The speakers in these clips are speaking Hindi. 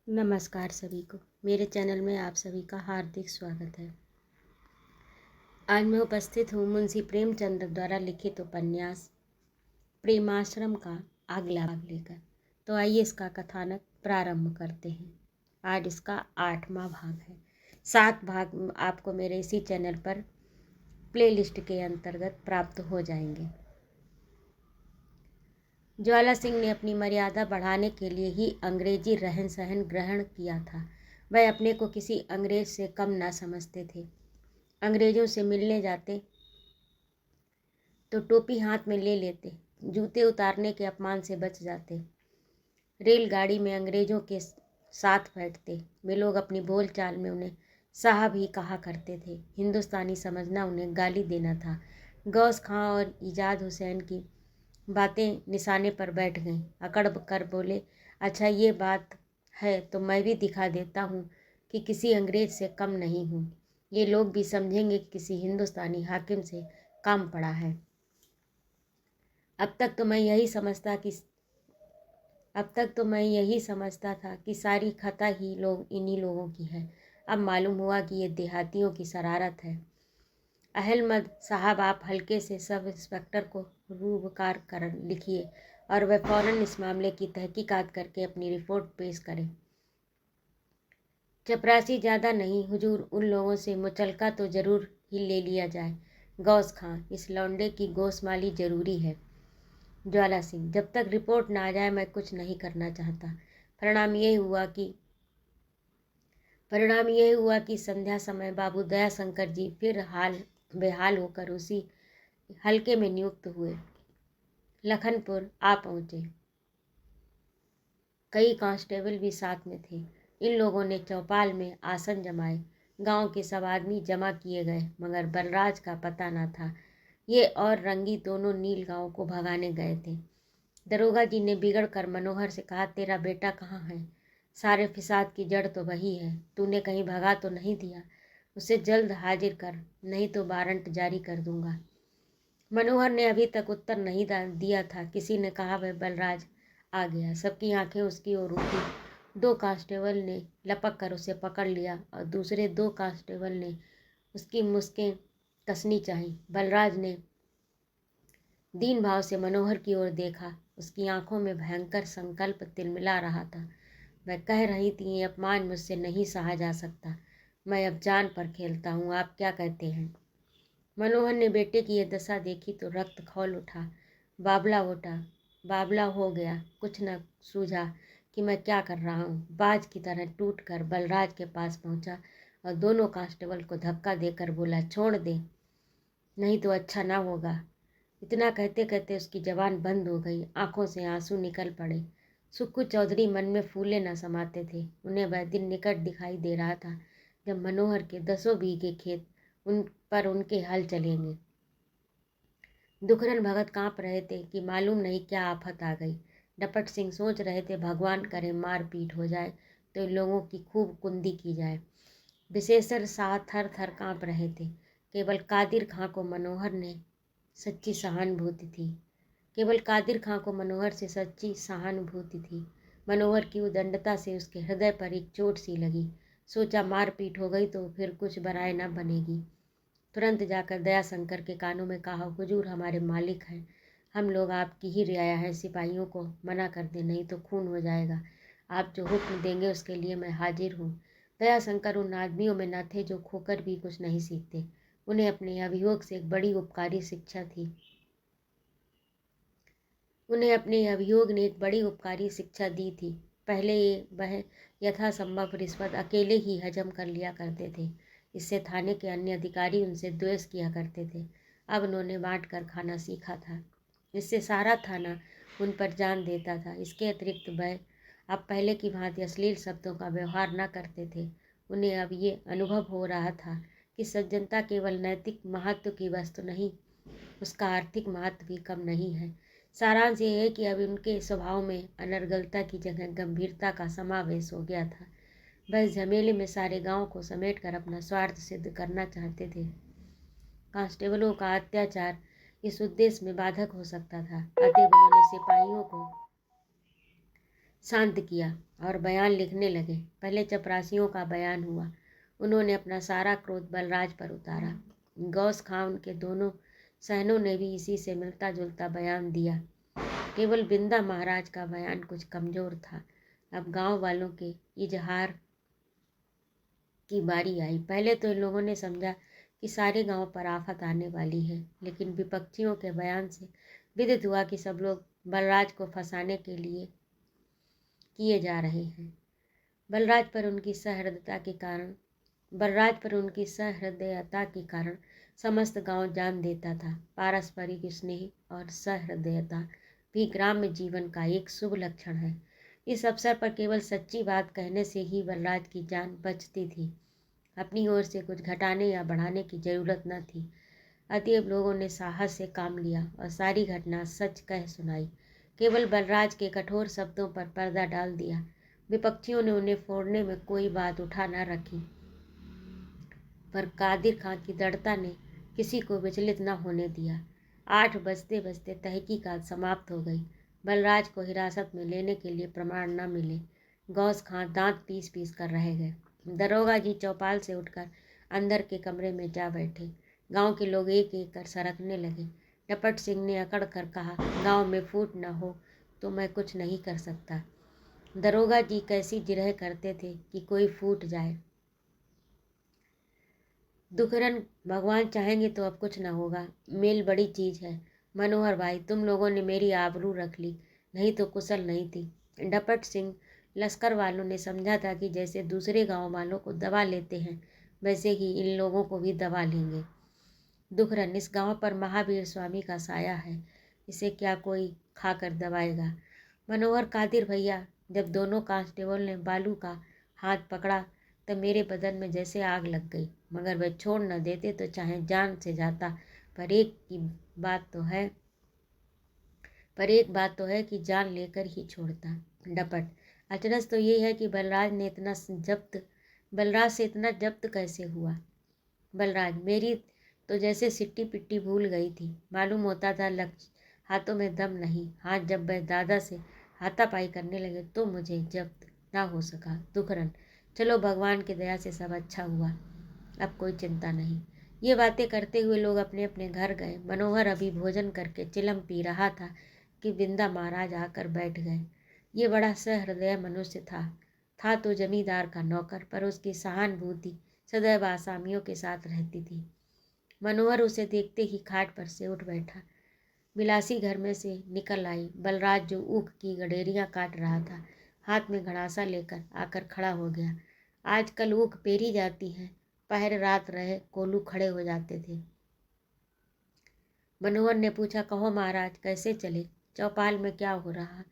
नमस्कार सभी को। मेरे चैनल में आप सभी का हार्दिक स्वागत है। आज मैं उपस्थित हूँ मुंशी प्रेमचंद्र द्वारा लिखित उपन्यास प्रेमाश्रम का अगला भाग लेकर। तो आइए इसका कथानक प्रारंभ करते हैं। आज इसका 8वां भाग है। 7 भाग आपको मेरे इसी चैनल पर प्लेलिस्ट के अंतर्गत प्राप्त हो जाएंगे। ज्वाला सिंह ने अपनी मर्यादा बढ़ाने के लिए ही अंग्रेजी रहन सहन ग्रहण किया था। वह अपने को किसी अंग्रेज से कम ना समझते थे। अंग्रेजों से मिलने जाते तो टोपी हाथ में ले लेते, जूते उतारने के अपमान से बच जाते। रेलगाड़ी में अंग्रेजों के साथ बैठते। वे लोग अपनी बोलचाल में उन्हें साहब ही कहा करते थे। हिंदुस्तानी समझना उन्हें गाली देना था। गौस खां और इजाद हुसैन की बातें निशाने पर बैठ गईं। अकड़ कर बोले, अच्छा ये बात है तो मैं भी दिखा देता हूँ कि किसी अंग्रेज से कम नहीं हूँ। ये लोग भी समझेंगे कि किसी हिंदुस्तानी हाकिम से काम पड़ा है। अब तक तो मैं यही समझता था कि सारी खता ही इन्हीं लोगों की है। अब मालूम हुआ कि ये देहातियों की शरारत है। अहमद साहब, आप हल्के से सब इंस्पेक्टर को रूबकार कर लिखिए और वह फौरन इस मामले की तहकीकात करके अपनी रिपोर्ट पेश करें। चपरासी ज़्यादा नहीं हुजूर, उन लोगों से मुचलका तो ज़रूर ही ले लिया जाए। गौस खां, इस लौंडे की गोशमाली ज़रूरी है। ज्वाला सिंह, जब तक रिपोर्ट ना आ जाए मैं कुछ नहीं करना चाहता। परिणाम यह हुआ कि संध्या समय बाबू दयाशंकर जी फिर बेहाल होकर उसी हल्के में नियुक्त हुए। लखनपुर आ पहुँचे। कई कांस्टेबल भी साथ में थे। इन लोगों ने चौपाल में आसन जमाए। गांव के सब आदमी जमा किए गए, मगर बलराज का पता न था। ये और रंगी दोनों नील गांव को भगाने गए थे। दरोगा जी ने बिगड़ कर मनोहर से कहा, तेरा बेटा कहाँ है? सारे फिसाद की जड़ तो वही है। तूने कहीं भगा तो नहीं दिया? उसे जल्द हाजिर कर, नहीं तो वारंट जारी कर दूंगा। मनोहर ने अभी तक उत्तर नहीं दिया था। किसी ने कहा, वह बलराज आ गया। सबकी आंखें उसकी ओर उठी। 2 कांस्टेबल ने लपक कर उसे पकड़ लिया और दूसरे 2 कांस्टेबल ने उसकी मुश्कें कसनी चाही। बलराज ने दीन भाव से मनोहर की ओर देखा। उसकी आंखों में भयंकर संकल्प तिलमिला रहा था। वह कह रही थी, ये अपमान मुझसे नहीं सहा जा सकता। मैं अब जान पर खेलता हूँ। आप क्या कहते हैं? मनोहर ने बेटे की यह दशा देखी तो रक्त खौल उठा। बाबला हो गया। कुछ न सूझा कि मैं क्या कर रहा हूँ। बाज की तरह टूट कर बलराज के पास पहुँचा और दोनों कांस्टेबल को धक्का देकर बोला, छोड़ दे, नहीं तो अच्छा ना होगा। इतना कहते कहते उसकी जबान बंद हो गई। आंखों से आंसू निकल पड़े। सुक्कू चौधरी मन में फूले न समाते थे। उन्हें वह दिन निकट दिखाई दे रहा था जब मनोहर के 10 बीघे खेत उन पर उनके हल चलेंगे। दुखरन भगत कांप रहे थे कि मालूम नहीं क्या आफत आ गई। डपट सिंह सोच रहे थे, भगवान करे मार पीट हो जाए तो इन लोगों की खूब कुंदी की जाए। विशेषर शाह थर थर कांप रहे थे। केवल कादिर खां को मनोहर से सच्ची सहानुभूति थी। मनोहर की उदंडता से उसके हृदय पर एक चोट सी लगी। सोचा, मार पीट हो गई तो फिर कुछ बनाए न बनेगी। तुरंत जाकर दयाशंकर के कानों में कहा, हुजूर हमारे मालिक हैं, हम लोग आपकी ही रियाया हैं। सिपाहियों को मना कर दे, नहीं तो खून हो जाएगा। आप जो हुक्म देंगे उसके लिए मैं हाजिर हूँ। दयाशंकर उन आदमियों में न थे जो खोकर भी कुछ नहीं सीखते। उन्हें अपने अभियोग ने एक बड़ी उपकारी शिक्षा दी थी। पहले वह यथासंभव रिश्वत अकेले ही हजम कर लिया करते थे। इससे थाने के अन्य अधिकारी उनसे द्वेष किया करते थे। अब उन्होंने बांट कर खाना सीखा था। इससे सारा थाना उन पर जान देता था। इसके अतिरिक्त वह अब पहले की भांति अश्लील शब्दों का व्यवहार न करते थे। उन्हें अब ये अनुभव हो रहा था कि सज्जनता केवल नैतिक महत्व की वस्तु नहीं, उसका आर्थिक महत्व भी कम नहीं है। सारांश ये है कि अब उनके स्वभाव में अनर्गलता की जगह गंभीरता का समावेश हो गया था। वह इस झमेले में सारे गांव को समेटकर अपना स्वार्थ सिद्ध करना चाहते थे। कांस्टेबलों का अत्याचार इस उद्देश्य में बाधक हो सकता था। अतएव उन्होंने सिपाहियों को शांत किया और बयान लिखने लगे। पहले चपरासियों का बयान हुआ। उन्होंने अपना सारा क्रोध बलराज पर उतारा। गौस खां उनके दोनों सहनों ने भी इसी से मिलता जुलता बयान दिया। केवल बिंदा महाराज का बयान कुछ कमजोर था। अब गांव वालों के इजहार की बारी आई। पहले तो इन लोगों ने समझा कि सारे गांव पर आफत आने वाली है, लेकिन विपक्षियों के बयान से विदित हुआ कि सब लोग बलराज को फंसाने के लिए किए जा रहे हैं। बलराज पर उनकी सहृदयता के कारण समस्त गांव जान देता था। पारस्परिक स्नेह और सहृदयता भी ग्राम्य जीवन का एक शुभ लक्षण है। इस अवसर पर केवल सच्ची बात कहने से ही बलराज की जान बचती थी। अपनी ओर से कुछ घटाने या बढ़ाने की जरूरत न थी। अतएव लोगों ने साहस से काम लिया और सारी घटना सच कह सुनाई। केवल बलराज के कठोर शब्दों पर पर्दा डाल दिया। विपक्षियों ने उन्हें फोड़ने में कोई बात उठा न रखी, पर कादिर खां की दृढ़ता ने किसी को विचलित न होने दिया। 8 बजते बजते तहकीकात समाप्त हो गई। बलराज को हिरासत में लेने के लिए प्रमाण न मिले। गौस खां दांत पीस पीस कर रह गए। दरोगा जी चौपाल से उठकर अंदर के कमरे में जा बैठे। गांव के लोग एक एक कर सरकने लगे। डपट सिंह ने अकड़ कर कहा, गांव में फूट न हो तो मैं कुछ नहीं कर सकता। दरोगा जी कैसी जिरह करते थे कि कोई फूट जाए। दुखरन भगवान चाहेंगे तो अब कुछ न होगा। मेल बड़ी चीज है। मनोहर भाई, तुम लोगों ने मेरी आबरू रख ली, नहीं तो कुशल नहीं थी। डपट सिंह लश्कर वालों ने समझा था कि जैसे दूसरे गांव वालों को दबा लेते हैं, वैसे ही इन लोगों को भी दबा लेंगे। दुखरन, इस गांव पर महावीर स्वामी का साया है, इसे क्या कोई खाकर दबाएगा। मनोहर, कादिर भैया, जब दोनों कांस्टेबल ने बालू का हाथ पकड़ा तब मेरे बदन में जैसे आग लग गई, मगर वे छोड़ न देते तो चाहे जान से जाता। पर एक बात तो है कि जान लेकर ही छोड़ता। डपट, अचरज तो ये है कि बलराज से इतना जब्त कैसे हुआ। बलराज, मेरी तो जैसे सिट्टी पिट्टी भूल गई थी। मालूम होता था लक्ष्य हाथों में दम नहीं। हाथ जब वह दादा से हाथापाई करने लगे तो मुझे जब्त ना हो सका। दुखरन, चलो भगवान की दया से सब अच्छा हुआ, अब कोई चिंता नहीं। ये बातें करते हुए लोग अपने अपने घर गए। मनोहर अभी भोजन करके चिलम पी रहा था कि बिंदा महाराज आकर बैठ गए। ये बड़ा सहृदय मनुष्य था तो जमींदार का नौकर, पर उसकी सहानुभूति सदैव आसामियों के साथ रहती थी। मनोहर उसे देखते ही खाट पर से उठ बैठा। बिलासी घर में से निकल आई। बलराज जो ऊख की गडेरियां काट रहा था, हाथ में घड़ासा लेकर आकर खड़ा हो गया। आजकल ऊख पेरी जाती है, पहर रात रहे कोलू खड़े हो जाते थे। मनोहर ने पूछा, कहो महाराज, कैसे चले? चौपाल में क्या हो रहा?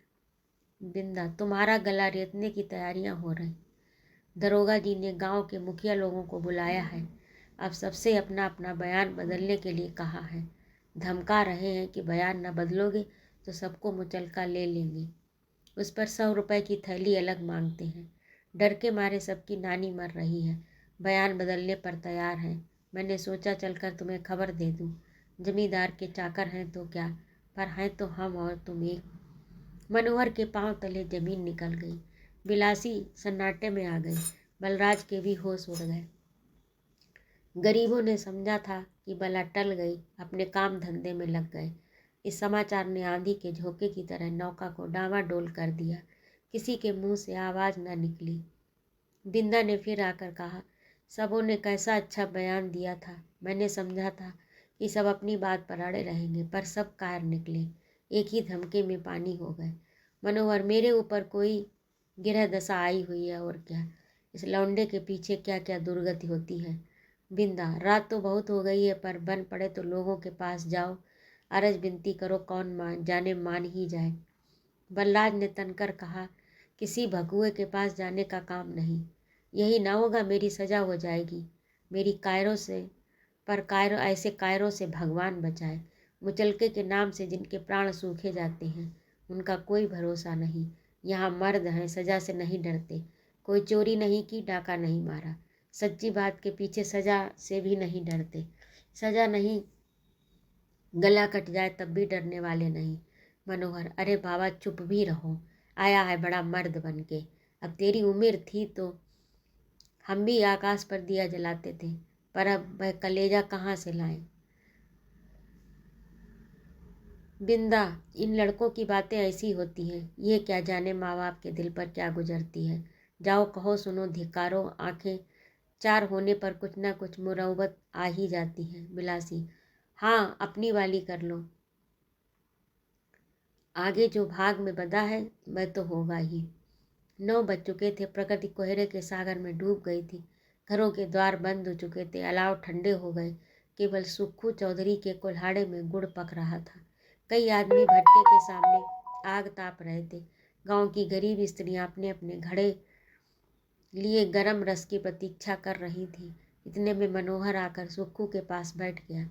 बिंदा, तुम्हारा गला रेतने की तैयारियां हो रही। दरोगा जी ने गांव के मुखिया लोगों को बुलाया है। अब सबसे अपना अपना बयान बदलने के लिए कहा है। धमका रहे हैं कि बयान न बदलोगे तो सबको मुचलका ले लेंगे। उस पर 100 रुपए की थैली अलग मांगते हैं। डर के मारे सबकी नानी मर रही है। बयान बदलने पर तैयार हैं। मैंने सोचा चलकर तुम्हें खबर दे दूं। जमींदार के चाकर हैं तो क्या, पर हैं तो हम और तुम एक। मनोहर के पांव तले जमीन निकल गई। बिलासी सन्नाटे में आ गई। बलराज के भी होश उड़ गए। गरीबों ने समझा था कि बला टल गई, अपने काम धंधे में लग गए। इस समाचार ने आंधी के झोंके की तरह नौका को डामाडोल कर दिया। किसी के मुंह से आवाज न निकली। बिंदा ने फिर आकर कहा, सबों ने कैसा अच्छा बयान दिया था। मैंने समझा था कि सब अपनी बात पर अड़े रहेंगे, पर सब कायर निकले, एक ही धमके में पानी हो गए। मनोहर, मेरे ऊपर कोई गिरह दशा आई हुई है और क्या। इस लौंडे के पीछे क्या क्या दुर्गति होती है। बिंदा, रात तो बहुत हो गई है, पर बन पड़े तो लोगों के पास जाओ, अरज विनती करो, कौन जाने मान ही जाए। बलराज ने तनकर कहा, किसी भगुए के पास जाने का काम नहीं। यही ना होगा मेरी सजा हो जाएगी। मेरी कायरों से, पर कायरों, ऐसे कायरों से भगवान बचाए। मुचलके के नाम से जिनके प्राण सूखे जाते हैं, उनका कोई भरोसा नहीं। यहाँ मर्द हैं, सजा से नहीं डरते। कोई चोरी नहीं की, डाका नहीं मारा। सच्ची बात के पीछे सजा से भी नहीं डरते। सजा नहीं, गला कट जाए तब भी डरने वाले नहीं। मनोहर, अरे बाबा चुप भी रहो। आया है बड़ा मर्द बन के। अब तेरी उम्र थी तो हम भी आकाश पर दिया जलाते थे, पर अब वह कलेजा कहाँ से लाएं। बिंदा, इन लड़कों की बातें ऐसी होती हैं, ये क्या जाने माँ बाप के दिल पर क्या गुजरती है। जाओ कहो सुनो धिक्कारो, आंखें चार होने पर कुछ ना कुछ मुरौवत आ ही जाती है। बिलासी, हाँ अपनी वाली कर लो, आगे जो भाग में बंधा है वह तो होगा ही। 9 बज चुके थे, प्रकृति कोहरे के सागर में डूब गई थी। घरों के द्वार बंद हो चुके थे, अलाव ठंडे हो गए। केवल सुक्खू चौधरी के कुल्हाड़े में गुड़ पक रहा था। कई आदमी भट्टे के सामने आग ताप रहे थे। गांव की गरीब स्त्रियां अपने अपने घड़े लिए गरम रस की प्रतीक्षा कर रही थी। इतने में मनोहर आकर सुक्खू के पास बैठ गया।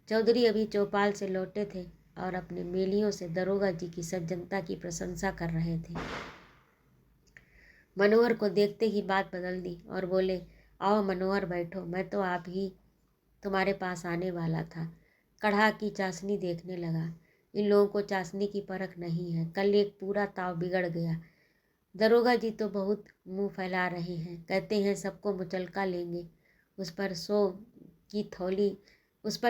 चौधरी अभी चौपाल से लौटे थे और अपने मेलियों से दरोगा जी की सज्जनता की प्रशंसा कर रहे थे। मनोहर को देखते ही बात बदल दी और बोले, आओ मनोहर बैठो, मैं तो आप ही तुम्हारे पास आने वाला था। कढ़ा की चाशनी देखने लगा। इन लोगों को चाशनी की परख नहीं है, कल एक पूरा ताव बिगड़ गया। दरोगा जी तो बहुत मुंह फैला रहे हैं, कहते हैं सबको मुचलका लेंगे, उस पर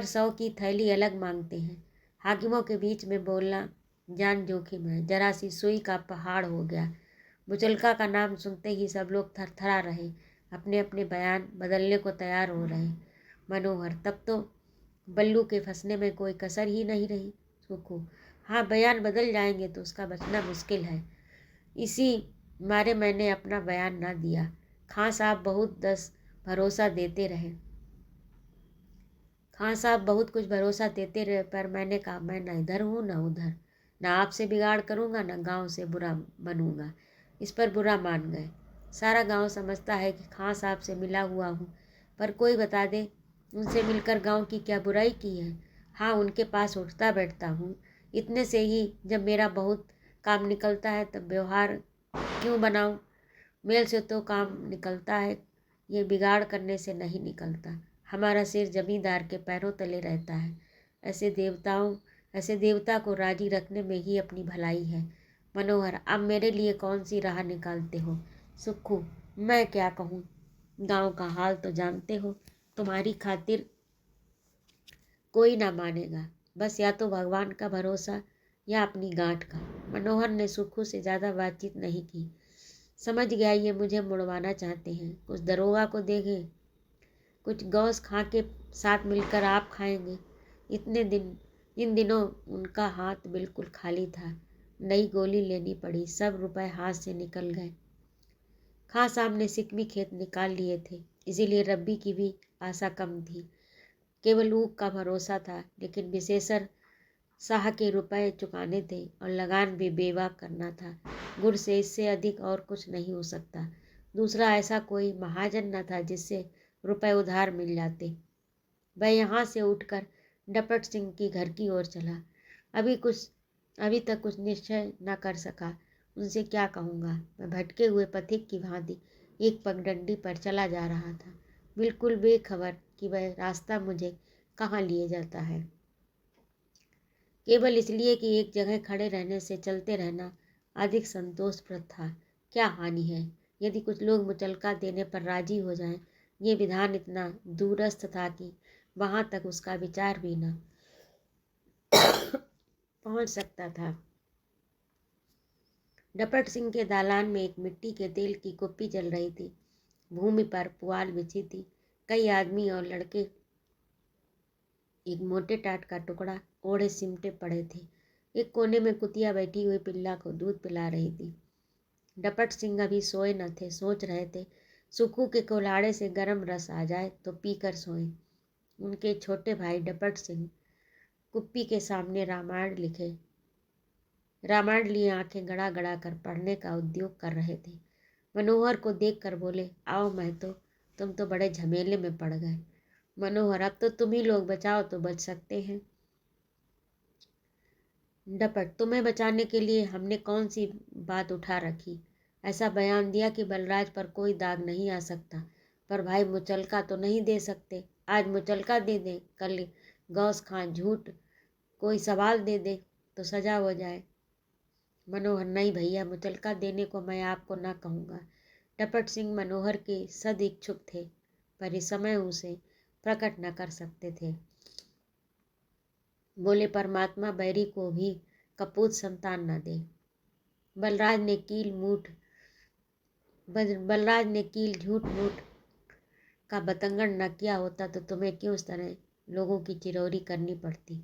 100 की थैली अलग मांगते हैं। हाकिमों के बीच में बोलना जान जोखिम है, जरा सी सुई का पहाड़ हो गया। मुचलका का नाम सुनते ही सब लोग थरथरा रहे, अपने अपने बयान बदलने को तैयार हो रहे। मनोहर, तब तो बल्लू के फंसने में कोई कसर ही नहीं रही। सुखू, हाँ बयान बदल जाएंगे तो उसका बचना मुश्किल है, इसी मारे मैंने अपना बयान ना दिया। खां साहब बहुत कुछ भरोसा देते रहे, पर मैंने कहा मैं न इधर हूँ न उधर, ना आपसे बिगाड़ करूँगा न गांव से बुरा बनूंगा। इस पर बुरा मान गए। सारा गांव समझता है कि खां साहब से मिला हुआ हूँ, पर कोई बता दे उनसे मिलकर गांव की क्या बुराई की है। हाँ उनके पास उठता बैठता हूँ, इतने से ही जब मेरा बहुत काम निकलता है तब व्यवहार क्यों बनाऊँ। मेल से तो काम निकलता है, ये बिगाड़ करने से नहीं निकलता। हमारा सिर जमींदार के पैरों तले रहता है। ऐसे देवता को राजी रखने में ही अपनी भलाई है। मनोहर, अब मेरे लिए कौन सी राह निकालते हो। सुक्खू, मैं क्या कहूँ, गांव का हाल तो जानते हो, तुम्हारी खातिर कोई ना मानेगा, बस या तो भगवान का भरोसा या अपनी गांठ का। मनोहर ने सुक्खू से ज़्यादा बातचीत नहीं की। समझ गया ये मुझे मुड़वाना चाहते हैं, कुछ दरोगा को देंगे, कुछ गौस खां के साथ मिलकर आप खाएंगे। इन दिनों उनका हाथ बिल्कुल खाली था। नई गोली लेनी पड़ी, सब रुपए हाथ से निकल गए। खां साहब ने सिकमी खेत निकाल लिए थे, इसीलिए रब्बी की भी आशा कम थी। केवल ऊख का भरोसा था, लेकिन विशेषर शाह के रुपए चुकाने थे और लगान भी बेवाक करना था। गुड़ से इससे अधिक और कुछ नहीं हो सकता। दूसरा ऐसा कोई महाजन न था जिससे रुपए उधार मिल जाते। वह यहाँ से उठकर डपट सिंह की घर की ओर चला। अभी तक कुछ निश्चय न कर सका, उनसे क्या कहूँगा। मैं भटके हुए पथिक की भांति एक पगडंडी पर चला जा रहा था, बिल्कुल बेखबर कि वह रास्ता मुझे कहाँ लिए जाता है। केवल इसलिए कि एक जगह खड़े रहने से चलते रहना अधिक संतोषप्रद था। क्या हानि है यदि कुछ लोग मुचलका देने पर राजी हो जाएं। ये विधान इतना दूरस्थ था कि वहां तक उसका विचार भी न पहुंच सकता था। डपट सिंह के दालान में एक मिट्टी के तेल की कुप्पी जल रही थी। भूमि पर पुआल बिछी थी। कई आदमी और लड़के एक मोटे टाट का टुकड़ा ओढ़े सिमटे पड़े थे। एक कोने में कुतिया बैठी हुई पिल्ला को दूध पिला रही थी। डपट सिंह अभी सोए न थे, सोच रहे थे सुक्खू के कुल्हाड़े से गर्म रस आ जाए तो पीकर सोएं। उनके छोटे भाई डपट सिंह कुप्पी के सामने रामायण लिए आंखें गड़ा गड़ा कर पढ़ने का उद्योग कर रहे थे। मनोहर को देखकर बोले, आओ महतो, तुम तो बड़े झमेले में पड़ गए। मनोहर, अब तो तुम ही लोग बचाओ तो बच सकते हैं। डपट, तुम्हें बचाने के लिए हमने कौन सी बात उठा रखी। ऐसा बयान दिया कि बलराज पर कोई दाग नहीं आ सकता, पर भाई मुचलका तो नहीं दे सकते। आज मुचलका दे दें, कल गौस खां झूठ कोई सवाल दे दे तो सजा हो जाए। मनोहर, नहीं भैया, मुचलका देने को मैं आपको ना कहूँगा। डपट सिंह मनोहर के सद इच्छुक थे, पर इस समय उसे प्रकट न कर सकते थे। बोले, परमात्मा बैरी को भी कपूत संतान न दे। बलराज ने कील झूठ मूठ का बतंगड़ न किया होता तो तुम्हें क्यों इस तरह लोगों की चिरौरी करनी पड़ती।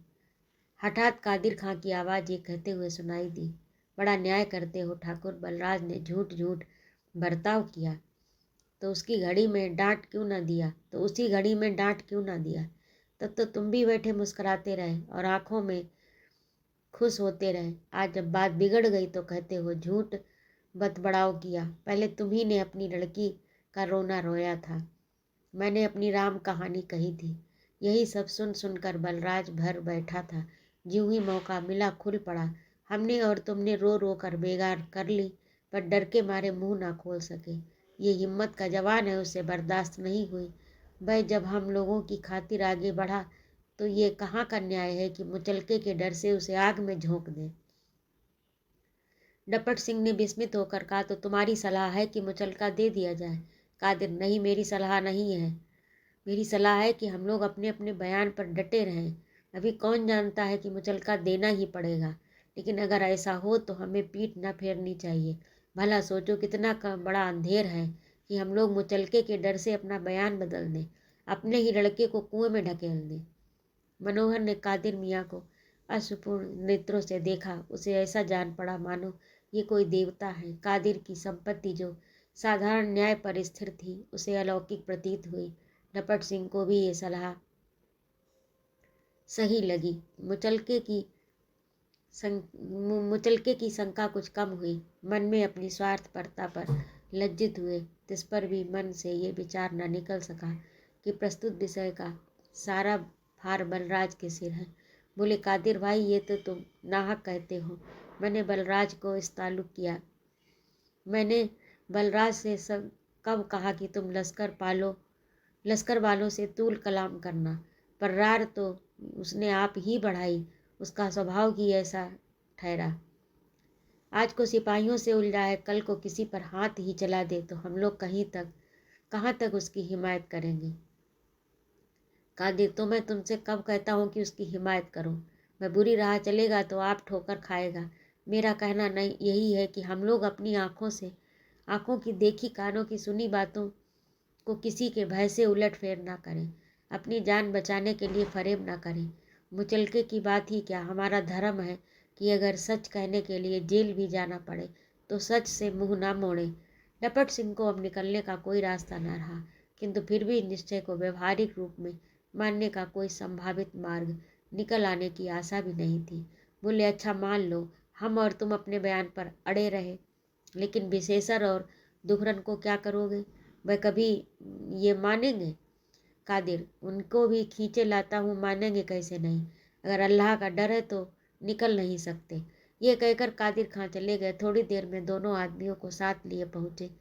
हठात कादिर खां की आवाज़ ये कहते हुए सुनाई दी, बड़ा न्याय करते हो ठाकुर। बलराज ने झूठ झूठ बर्ताव किया तो उसी घड़ी में डांट क्यों ना दिया। तब तो तुम भी बैठे मुस्कुराते रहे और आंखों में खुश होते रहे। आज जब बात बिगड़ गई तो कहते हो झूठ बतबड़ाव किया। पहले तुम्ही ने अपनी लड़की का रोना रोया था, मैंने अपनी राम कहानी कही थी। यही सब सुन सुनकर बलराज भर बैठा था। ज्यों ही मौका मिला खुल पड़ा। हमने और तुमने रो रो कर बेगार कर ली, पर डर के मारे मुंह ना खोल सके। ये हिम्मत का जवान है, उसे बर्दाश्त नहीं हुई। भाई जब हम लोगों की खातिर आगे बढ़ा तो ये कहाँ का न्याय है कि मुचलके के डर से उसे आग में झोंक दें। डपट सिंह ने विस्मित होकर कहा, तो तुम्हारी सलाह है कि मुचलका दे दिया जाए। कादिर, नहीं, मेरी सलाह नहीं है। मेरी सलाह है कि हम लोग अपने अपने बयान पर डटे रहें। अभी कौन जानता है कि मुचलका देना ही पड़ेगा, लेकिन अगर ऐसा हो तो हमें पीठ न फेरनी चाहिए। भला सोचो कितना बड़ा अंधेर है कि हम लोग मुचलके के डर से अपना बयान बदल दें, अपने ही लड़के को कुएं में ढकेल दें। मनोहर ने कादिर मियाँ को अश्रुपूर्ण नेत्रों से देखा। उसे ऐसा जान पड़ा मानो ये कोई देवता है। कादिर की संपत्ति जो साधारण न्याय पर स्थिर थी, उसे अलौकिक प्रतीत हुई। डपट सिंह को भी ये सलाह सही लगी। मुचलके की शंका कुछ कम हुई। मन में अपनी स्वार्थपरता पर लज्जित हुए। तिस पर भी मन से ये विचार न निकल सका कि प्रस्तुत विषय का सारा भार बलराज के सिर है। बोले, कादिर भाई, ये तो तुम नाहक कहते हो। मैंने बलराज से सब कब कहा कि तुम लश्कर वालों से तूल कलाम करना। पर रार तो उसने आप ही बढ़ाई, उसका स्वभाव ही ऐसा ठहरा। आज को सिपाहियों से उलझा है, कल को किसी पर हाथ ही चला दे तो हम लोग कहाँ तक उसकी हिमायत करेंगे। कादिर, तो मैं तुमसे कब कहता हूँ कि उसकी हिमायत करो। मैं बुरी राह चलेगा तो आप ठोकर खाएगा। मेरा कहना नहीं यही है कि हम लोग अपनी आँखों की देखी कानों की सुनी बातों को किसी के भय से उलट फेर ना करें, अपनी जान बचाने के लिए फरेब ना करें। मुचलके की बात ही क्या, हमारा धर्म है कि अगर सच कहने के लिए जेल भी जाना पड़े तो सच से मुंह ना मोड़ें। डपट सिंह को अब निकलने का कोई रास्ता न रहा, किंतु फिर भी निश्चय को व्यवहारिक रूप में मानने का कोई संभावित मार्ग निकल आने की आशा भी नहीं थी। बोले, अच्छा मान लो हम और तुम अपने बयान पर अड़े रहे, लेकिन विशेषर और दुखरन को क्या करोगे? वह कभी ये मानेंगे? कादिर, उनको भी खींचे लाता हूँ, मानेंगे कैसे नहीं। अगर अल्लाह का डर है तो निकल नहीं सकते। ये कहकर कादिर खां चले गए। थोड़ी देर में दोनों आदमियों को साथ लिए पहुँचे।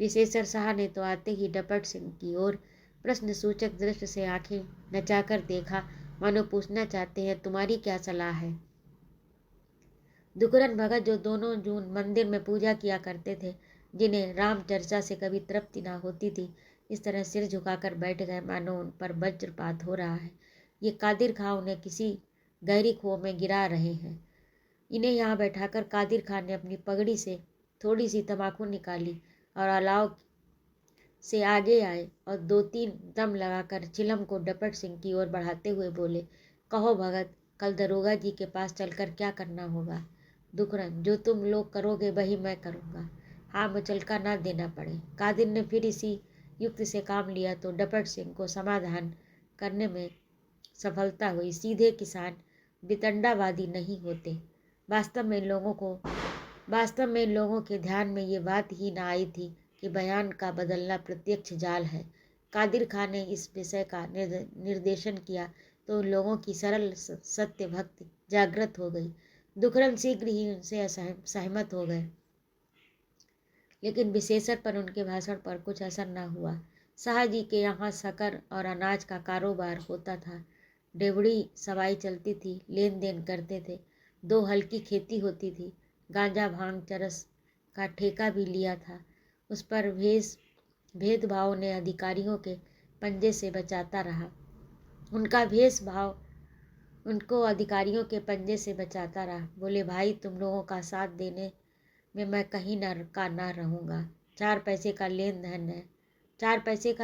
विशेषर शाह ने तो आते ही डपट सिंह की ओर प्रश्न सूचक दृष्टि से आंखें नचाकर देखा, मानो पूछना चाहते हैं, तुम्हारी क्या सलाह है। दुकरन भगत, जो दोनों जून मंदिर में पूजा किया करते थे, जिन्हें राम चर्चा से कभी तृप्ति न होती थी, इस तरह सिर झुकाकर बैठ गए मानो उन पर वज्रपात हो रहा है। ये कादिर खां उन्हें किसी गहरी खो में गिरा रहे हैं। इन्हें यहाँ बैठाकर कादिर खान ने अपनी पगड़ी से थोड़ी सी तम्बाकू निकाली और अलाव से आगे आए और 2-3 दम लगाकर चिलम को डपट सिंह की ओर बढ़ाते हुए बोले, कहो भगत, कल दरोगा जी के पास चलकर क्या करना होगा। दुखरन, जो तुम लोग करोगे वही मैं करूँगा। हाँ, मुचलका ना देना पड़े। कादिर ने फिर इसी युक्ति से काम लिया तो डपट सिंह को समाधान करने में सफलता हुई। सीधे किसान वितंडावादी नहीं होते। वास्तव में इन लोगों के ध्यान में ये बात ही न आई थी कि बयान का बदलना प्रत्यक्ष जाल है। कादिर खान ने इस विषय का निर्देशन किया तो उन लोगों की सरल सत्य भक्ति जागृत हो गई। दुखरन शीघ्र ही उनसे सहमत हो गए, लेकिन विशेषर पर उनके भाषण पर कुछ असर न हुआ। शाह जी के यहाँ शक्कर और अनाज का कारोबार होता था। डेवढ़ी सवाई चलती थी, लेन देन करते थे। 2 हल की खेती होती थी। गांजा भांग चरस का ठेका भी लिया था। उस पर भेदभाव ने अधिकारियों के पंजे से बचाता रहा। उनका भेदभाव उनको अधिकारियों के पंजे से बचाता रहा। बोले, भाई तुम लोगों का साथ देने में मैं कहीं ना रहूँगा। 4 पैसे का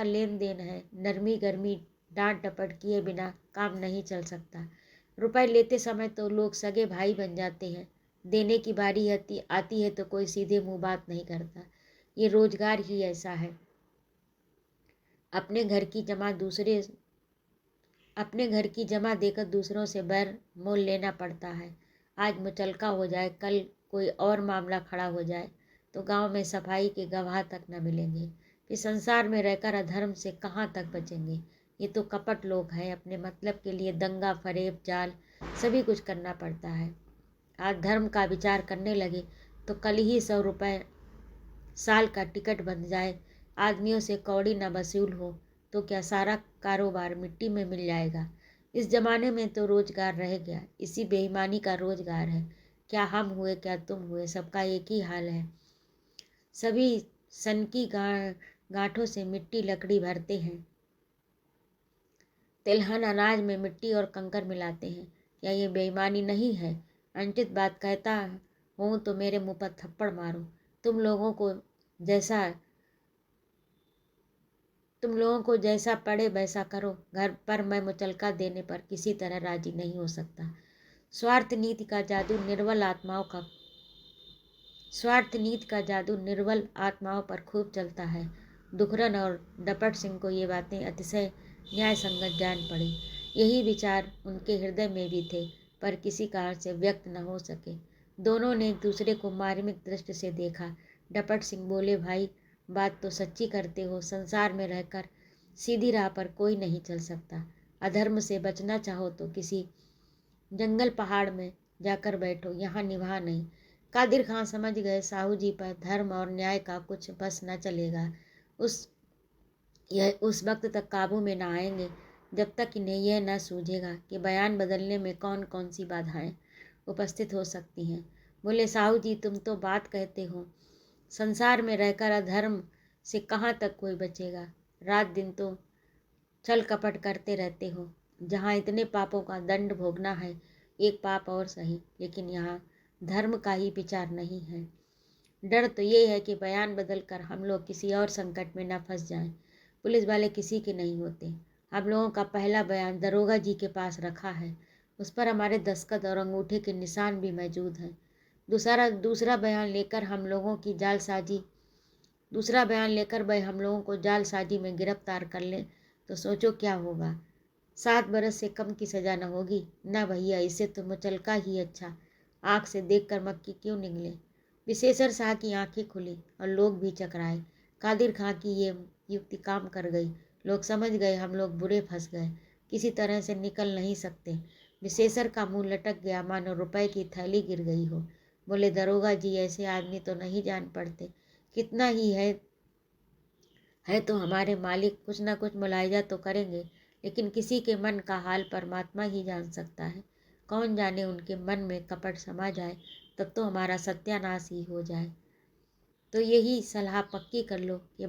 लेन देन है। नरमी गरमी डांट डपट किए बिना काम नहीं चल सकता। रुपए लेते समय तो लोग सगे भाई बन जाते हैं, देने की बारी आती है तो कोई सीधे मुंह बात नहीं करता। ये रोजगार ही ऐसा है। अपने घर की जमा देकर दूसरों से बैर मोल लेना पड़ता है। आज मुचलका हो जाए, कल कोई और मामला खड़ा हो जाए तो गांव में सफाई के गवाह तक न मिलेंगे। फिर संसार में रहकर अधर्म से कहाँ तक बचेंगे। ये तो कपट लोग हैं। अपने मतलब के लिए दंगा फरेब जाल सभी कुछ करना पड़ता है। आज धर्म का विचार करने लगे तो कल ही 100 रुपये साल का टिकट बन जाए, आदमियों से कौड़ी न वसूल हो तो क्या सारा कारोबार मिट्टी में मिल जाएगा। इस जमाने में तो रोजगार रह गया, इसी बेईमानी का रोजगार है। क्या हम हुए क्या तुम हुए, सबका एक ही हाल है। सभी सन की गांठों से मिट्टी लकड़ी भरते हैं, तिलहन अनाज में मिट्टी और कंकर मिलाते हैं। क्या ये बेईमानी नहीं है। अनुचित बात कहता हूँ तो मेरे मुंह पर थप्पड़ मारो। तुम लोगों को जैसा पड़े वैसा करो। घर पर मैं मुचलका देने पर किसी तरह राजी नहीं हो सकता। स्वार्थ नीति का जादू निर्बल आत्माओं पर खूब चलता है। दुखरन और डपट सिंह को ये बातें अतिशय न्याय संगत जान पड़ी। यही विचार उनके हृदय में भी थे, पर किसी कारण से व्यक्त न हो सके। दोनों ने एक दूसरे को मार्मिक दृष्टि से देखा। डपट सिंह बोले, भाई बात तो सच्ची करते हो। संसार में रहकर सीधी राह पर कोई नहीं चल सकता। अधर्म से बचना चाहो तो किसी जंगल पहाड़ में जाकर बैठो, यहाँ निभा नहीं। कादिर खां समझ गए साहू जी पर धर्म और न्याय का कुछ बस न चलेगा। उस वक्त तक काबू में न आएंगे जब तक इन्हें यह न सूझेगा कि बयान बदलने में कौन कौन सी बाधाएं उपस्थित हो सकती हैं। बोले, साहू जी तुम तो बात कहते हो, संसार में रहकर अधर्म से कहाँ तक कोई बचेगा। रात दिन तो छल कपट करते रहते हो। जहाँ इतने पापों का दंड भोगना है, एक पाप और सही, लेकिन यहाँ धर्म का ही विचार नहीं है। डर तो ये है कि बयान बदल कर हम लोग किसी और संकट में न फंस जाएं। पुलिस वाले किसी के नहीं होते। हम लोगों का पहला बयान दरोगा जी के पास रखा है। उस पर हमारे दस्तखत और अंगूठे के निशान भी मौजूद हैं। दूसरा बयान लेकर वह हम लोगों को जालसाजी में गिरफ्तार कर लें तो सोचो क्या होगा। 7 बरस से कम की सज़ा न होगी। न भैया, इससे तो मुचलका ही अच्छा। आँख से देखकर मक्खी क्यों निकले। विशेषर शाह की आंखें खुली और लोग भी चकराए। कादिर खां की ये युक्ति काम कर गई। लोग समझ गए हम लोग बुरे फंस गए, किसी तरह से निकल नहीं सकते। विशेषर का मुंह लटक गया, मानो रुपए की थैली गिर गई हो। बोले, दरोगा जी ऐसे आदमी तो नहीं जान पड़ते। कितना ही है तो हमारे मालिक कुछ न कुछ मुलायजा तो करेंगे, लेकिन किसी के मन का हाल परमात्मा ही जान सकता है। कौन जाने उनके मन में कपट समा जाए, तब तो हमारा सत्यानाश ही हो जाए। तो यही सलाह पक्की कर लो कि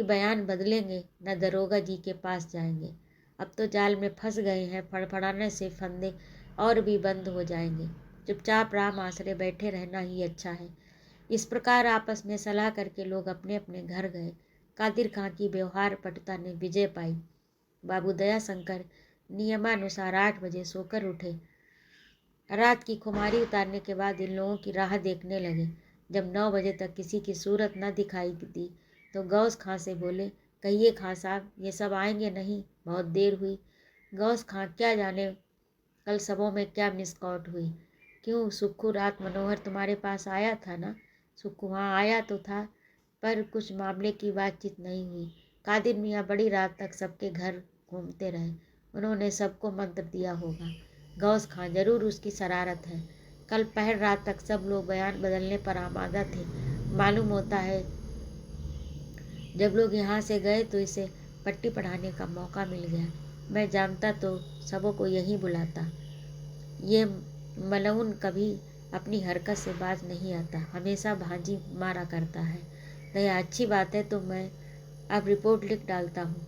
बयान बदलेंगे न दरोगा जी के पास जाएंगे। अब तो जाल में फंस गए हैं, फड़फड़ाने से फंदे और भी बंद हो जाएंगे। चुपचाप राम आसरे बैठे रहना ही अच्छा है। इस प्रकार आपस में सलाह करके लोग अपने अपने घर गए। कादिर खां की व्यवहार पटुता ने विजय पाई। बाबू दयाशंकर नियमानुसार 8 बजे सोकर उठे। रात की खुमारी उतारने के बाद इन लोगों की राह देखने लगे। जब 9 बजे तक किसी की सूरत न दिखाई दी तो गौस खां से बोले, कहिए खां साहब, ये सब आएंगे नहीं, बहुत देर हुई। गौस खां, क्या जाने कल सबों में क्या मिसकॉट हुई। क्यों सुक्खू, रात मनोहर तुम्हारे पास आया था ना। सुक्खू, हाँ आया तो था, पर कुछ मामले की बातचीत नहीं हुई। कादिर मियाँ बड़ी रात तक सबके घर घूमते रहे, उन्होंने सबको मंत्र दिया होगा। गौस खां, जरूर उसकी शरारत है। कल पहर रात तक सब लोग बयान बदलने पर आमादा थे। मालूम होता है जब लोग यहाँ से गए तो इसे पट्टी पढ़ाने का मौका मिल गया। मैं जानता तो सबों को यहीं बुलाता। ये मलऊन कभी अपनी हरकत से बाज नहीं आता, हमेशा भांजी मारा करता है। दया, अच्छी बात है तो मैं अब रिपोर्ट लिख डालता हूँ।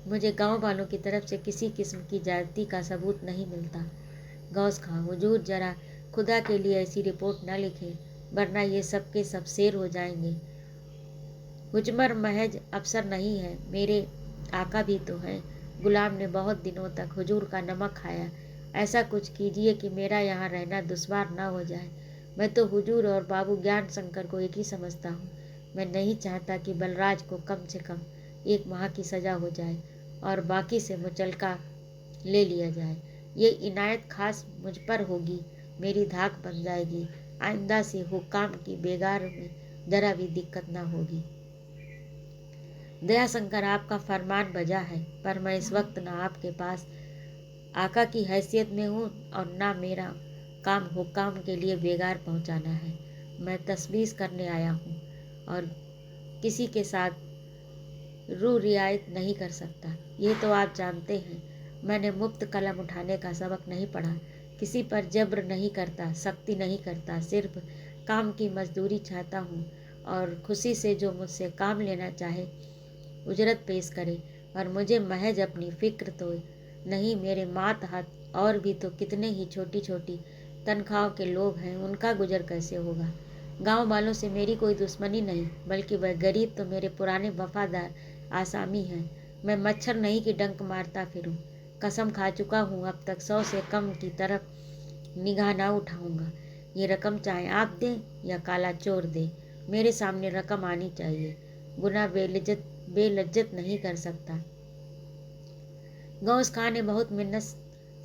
मुझे गांव वालों की तरफ से किसी किस्म की ज्यादती का सबूत नहीं मिलता। गौस खां, हुजूर जरा खुदा के लिए ऐसी रिपोर्ट न लिखें, वरना ये सब के सब शेर हो जाएंगे। हुजमर महज अफसर नहीं है, मेरे आका भी तो हैं। गुलाम ने बहुत दिनों तक हुजूर का नमक खाया। ऐसा कुछ कीजिए कि मेरा यहाँ रहना दुश्वार न हो जाए। मैं तो हुजूर और बाबू ज्ञान शंकर को एक ही समझता हूँ। मैं नहीं चाहता कि बलराज को कम से कम 1 माह की सज़ा हो जाए और बाकी से मुचलका ले लिया जाए। ये इनायत खास मुझ पर होगी, मेरी धाक बन जाएगी। आइंदा से हुक्काम की बेगार में जरा भी दिक्कत न होगी। दयाशंकर, आपका फरमान बजा है, पर मैं इस वक्त न आपके पास आका की हैसियत में हूँ और ना मेरा काम हुक्काम के लिए बेगार पहुँचाना है। मैं तस्वीज़ करने आया हूँ और किसी के साथ रू रियायत नहीं कर सकता। ये तो आप जानते हैं। मैंने मुफ्त कलम उठाने का सबक नहीं पढ़ा, किसी पर जब्र नहीं करता, सख्ती नहीं करता, सिर्फ काम की मजदूरी चाहता हूँ और खुशी से जो मुझसे काम लेना चाहे उजरत पेश करे। और मुझे महज अपनी फिक्र तो नहीं, मेरे मात हाथ और भी तो कितने ही छोटी छोटी तनख्वाहों के लोग हैं, उनका गुजर कैसे होगा। गांव वालों से मेरी कोई दुश्मनी नहीं, बल्कि वह गरीब तो मेरे पुराने वफादार आसामी हैं। मैं मच्छर नहीं कि डंक मारता फिरूं। कसम खा चुका हूँ, अब तक 100 से कम की तरफ निगाह ना उठाऊंगा। ये रकम चाहे आप दें या काला चोर दे, मेरे सामने रकम आनी चाहिए। गुना बेलज्जत नहीं कर सकता। गौस खां ने बहुत मिन्नत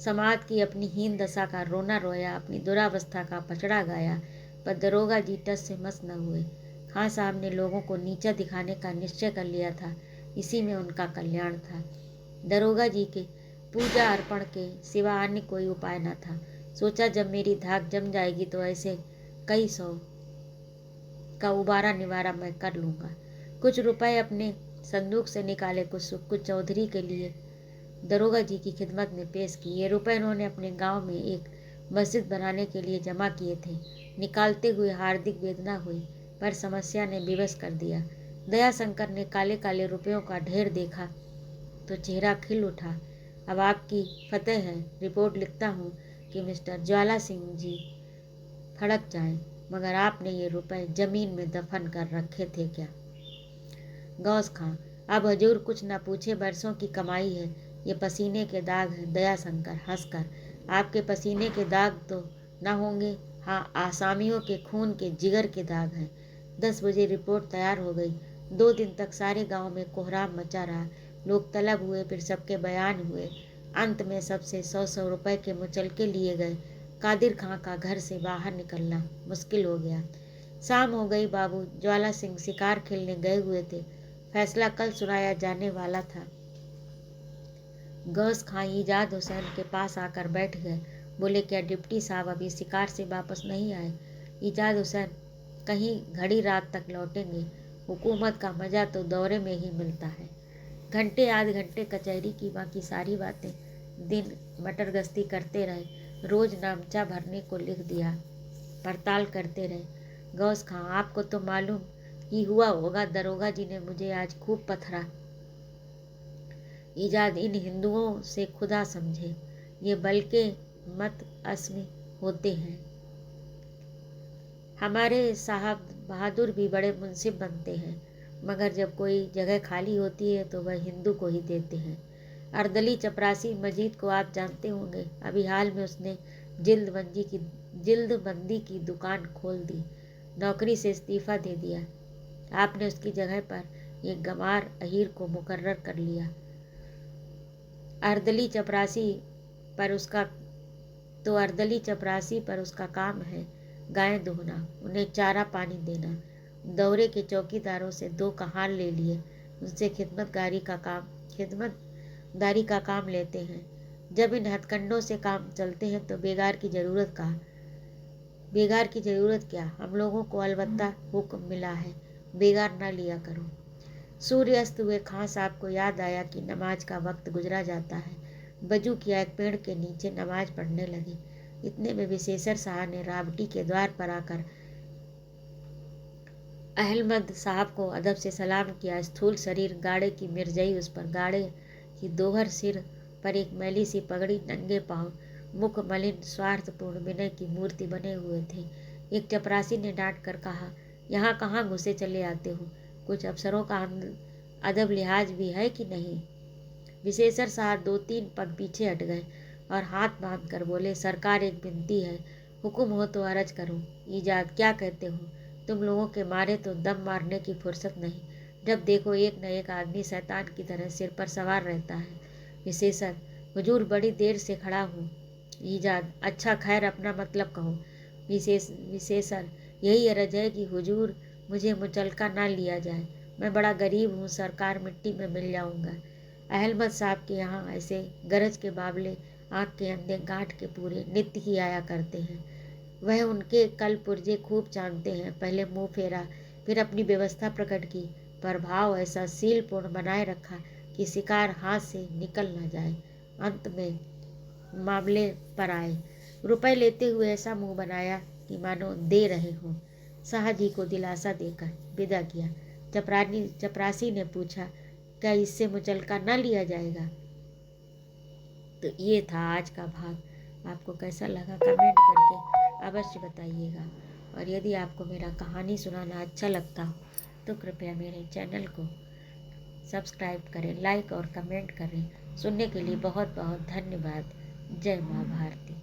समात की, अपनी हीन दशा का रोना रोया, अपनी दुरावस्था का पचड़ा गाया, पर दरोगा जी टस से मस न हुए। खां साहब ने लोगों को नीचा दिखाने का निश्चय कर लिया था, इसी में उनका कल्याण था। दरोगा जी के पूजा अर्पण के सिवा अन्य कोई उपाय न था। सोचा जब मेरी धाक जम जाएगी तो ऐसे कई 100 का उबारा निवारा मैं कर लूँगा। कुछ रुपए अपने संदूक से निकाले, कुछ चौधरी के लिए दरोगा जी की खिदमत में पेश की। ये रुपए उन्होंने अपने गांव में एक मस्जिद बनाने के लिए जमा किए थे। निकालते हुए हार्दिक वेदना हुई, पर समस्या ने विवश कर दिया। दयाशंकर ने काले काले रुपयों का ढेर देखा तो चेहरा खिल उठा। अब आपकी फतेह है, रिपोर्ट लिखता हूँ कि मिस्टर ज्वाला सिंह जी फड़क जाएं, मगर आपने ये रुपए जमीन में दफन कर रखे थे क्या? गौस खां, अब हजूर कुछ न पूछे, बरसों की कमाई है, ये पसीने के दाग हैं। दयाशंकर हंसकर, आपके पसीने के दाग तो न होंगे, हाँ आसामियों के खून के जिगर के दाग हैं। 10 बजे रिपोर्ट तैयार हो गई। 2 दिन तक सारे गांव में कोहराम मचा रहा। लोग तलब हुए, फिर सबके बयान हुए। अंत में सबसे 100-100 रुपए के मुचलके लिए गए। कादिर खां का घर से बाहर निकलना मुश्किल हो गया। शाम हो गई। बाबू ज्वाला सिंह शिकार खेलने गए हुए थे। फैसला कल सुनाया जाने वाला था। गौस खां ईजाद हुसैन के पास आकर बैठ गए। बोले, क्या डिप्टी साहब अभी शिकार से वापस नहीं आए? ईजाद हुसैन कहीं घड़ी रात तक लौटेंगे। हुकूमत का मजा तो दौरे में ही मिलता है। घंटे आध घंटे कचहरी की बाकी सारी बातें, दिन मटर गश्ती करते रहे, रोज नामचा भरने को लिख दिया, पड़ताल करते रहे। गौस खां, आपको तो मालूम ही हुआ होगा, दरोगा जी ने मुझे आज खूब पथरा। ईजाद, इन हिंदुओं से खुदा समझे, ये बल्कि मत अस्मी होते हैं। हमारे साहब बहादुर भी बड़े मुंसिफ बनते हैं, मगर जब कोई जगह खाली होती है तो वह हिंदू को ही देते हैं। अर्दली चपरासी मजीद को आप जानते होंगे, अभी हाल में उसने जिल्दबंदी की दुकान खोल दी, नौकरी से इस्तीफा दे दिया। आपने उसकी जगह पर एक गंवार अहीर को मुकर्रर कर लिया। अर्दली चपरासी पर उसका काम है गायें दूहना, उन्हें चारा पानी देना। दौरे के चौकीदारों से 2 कहार ले लिए, उनसे खिदमतदारी का काम लेते हैं। जब इन हथकंडों से काम चलते हैं तो बेगार की जरूरत क्या? हम लोगों को अलबत्ता हुक्म मिला है, बेगार न लिया करो। सूर्य अस्त हुए खां साहब को याद आया कि नमाज का वक्त गुजरा जाता है। वजू किया, एक पेड़ के नीचे नमाज पढ़ने लगे। इतने में विशेषर शाह ने रावटी के द्वार पर आकर अहमद साहब को अदब से सलाम किया। स्थूल शरीर, गाड़े की मिर्जई, उस पर गाड़े की दोहर सिर पर एक मैली सी पगड़ी, नंगे पांव, मुख मलिन, स्वार्थपूर्ण विनय की मूर्ति बने हुए थे। एक चपरासी ने डांट कर कहा, यहाँ कहाँ घुसे चले आते हो? कुछ अफसरों का अदब लिहाज भी है कि नहीं? विशेषर साहब 2-3 पग पीछे हट गए और हाथ बांध कर बोले, सरकार एक विनती है, हुक्म हो तो अर्ज करूं। ईजाद, क्या कहते हो? तुम लोगों के मारे तो दम मारने की फुर्सत नहीं। जब देखो एक न एक आदमी शैतान की तरह सिर पर सवार रहता है। विशेषर, हुजूर बड़ी देर से खड़ा हूँ। ईजाद, अच्छा खैर अपना मतलब कहो। विशेषर, यही अरज है कि हुजूर मुझे मुचलका ना लिया जाए। मैं बड़ा गरीब हूँ, सरकार मिट्टी में मिल जाऊँगा। अहमद साहब के यहाँ ऐसे गरज के बावले आँख के अंधे गांठ के पूरे नित्य ही आया करते हैं। वह उनके कल पुर्जे खूब जानते हैं। पहले मुंह फेरा, फिर अपनी व्यवस्था प्रकट की, पर भाव ऐसा सीलपूर्ण बनाए रखा कि शिकार हाथ से निकल न जाए। अंत में मामले पर आए, रुपए लेते हुए ऐसा मुंह बनाया कि मानो दे रहे हों। शाह जी को दिलासा देकर विदा किया। चपरासी ने पूछा, क्या इससे मुचलका न लिया जाएगा? तो ये था आज का भाग। आपको कैसा लगा कमेंट करके अवश्य बताइएगा। और यदि आपको मेरा कहानी सुनाना अच्छा लगता हो तो कृपया मेरे चैनल को सब्सक्राइब करें, लाइक और कमेंट करें। सुनने के लिए बहुत बहुत धन्यवाद। जय माँ भारती।